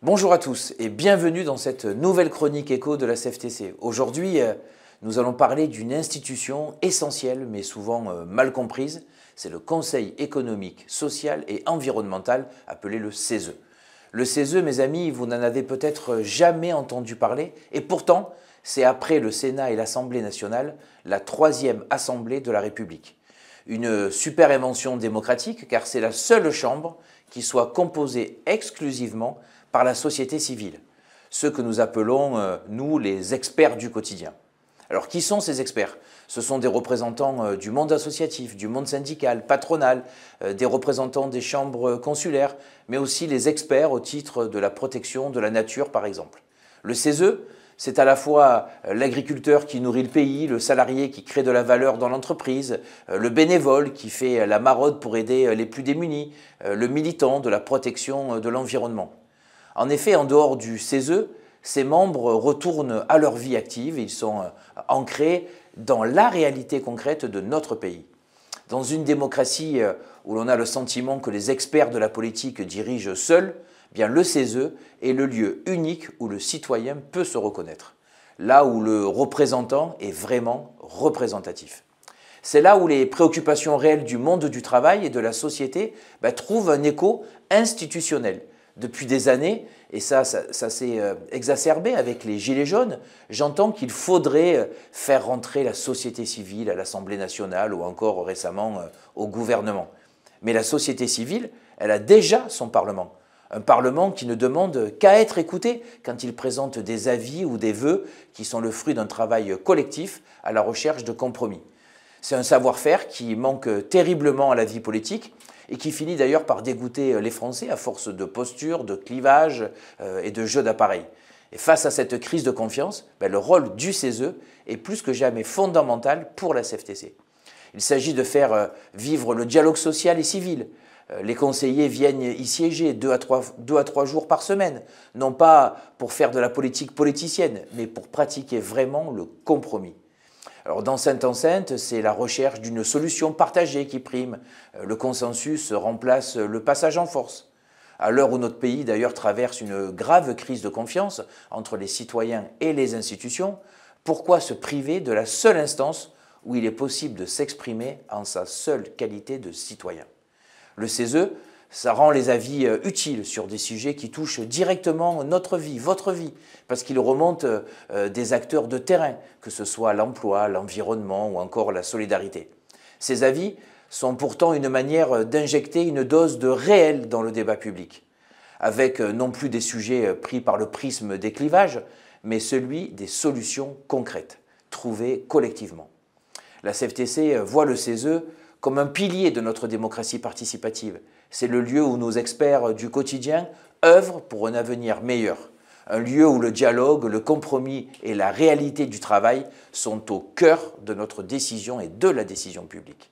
Bonjour à tous et bienvenue dans cette nouvelle chronique éco de la CFTC. Aujourd'hui, nous allons parler d'une institution essentielle mais souvent mal comprise. C'est le Conseil économique, social et environnemental, appelé le CESE. Le CESE, mes amis, vous n'en avez peut-être jamais entendu parler et pourtant, c'est après le Sénat et l'Assemblée nationale, la troisième Assemblée de la République. Une super invention démocratique car c'est la seule chambre qui soit composée exclusivement par la société civile, ceux que nous appelons, nous, les experts du quotidien. Alors, qui sont ces experts? Ce sont des représentants du monde associatif, du monde syndical, patronal, des représentants des chambres consulaires, mais aussi les experts au titre de la protection de la nature, par exemple. Le CESE, c'est à la fois l'agriculteur qui nourrit le pays, le salarié qui crée de la valeur dans l'entreprise, le bénévole qui fait la maraude pour aider les plus démunis, le militant de la protection de l'environnement. En effet, en dehors du CESE, ces membres retournent à leur vie active, ils sont ancrés dans la réalité concrète de notre pays. Dans une démocratie où l'on a le sentiment que les experts de la politique dirigent seuls, bien le CESE est le lieu unique où le citoyen peut se reconnaître, là où le représentant est vraiment représentatif. C'est là où les préoccupations réelles du monde du travail et de la société trouvent un écho institutionnel. Depuis des années, et ça s'est exacerbé avec les Gilets jaunes, j'entends qu'il faudrait faire rentrer la société civile à l'Assemblée nationale ou encore récemment au gouvernement. Mais la société civile, elle a déjà son Parlement. Un Parlement qui ne demande qu'à être écouté quand il présente des avis ou des vœux qui sont le fruit d'un travail collectif à la recherche de compromis. C'est un savoir-faire qui manque terriblement à la vie politique et qui finit d'ailleurs par dégoûter les Français à force de postures, de clivages et de jeux d'appareils. Et face à cette crise de confiance, le rôle du CESE est plus que jamais fondamental pour la CFTC. Il s'agit de faire vivre le dialogue social et civil. Les conseillers viennent y siéger 2 à 3 jours par semaine, non pas pour faire de la politique politicienne, mais pour pratiquer vraiment le compromis. Alors dans cette enceinte, c'est la recherche d'une solution partagée qui prime. Le consensus remplace le passage en force. À l'heure où notre pays d'ailleurs traverse une grave crise de confiance entre les citoyens et les institutions, pourquoi se priver de la seule instance où il est possible de s'exprimer en sa seule qualité de citoyen? Le CESE, ça rend les avis utiles sur des sujets qui touchent directement notre vie, votre vie, parce qu'ils remontent des acteurs de terrain, que ce soit l'emploi, l'environnement ou encore la solidarité. Ces avis sont pourtant une manière d'injecter une dose de réel dans le débat public, avec non plus des sujets pris par le prisme des clivages, mais celui des solutions concrètes, trouvées collectivement. La CFTC voit le CESE comme un pilier de notre démocratie participative. C'est le lieu où nos experts du quotidien œuvrent pour un avenir meilleur. Un lieu où le dialogue, le compromis et la réalité du travail sont au cœur de notre décision et de la décision publique.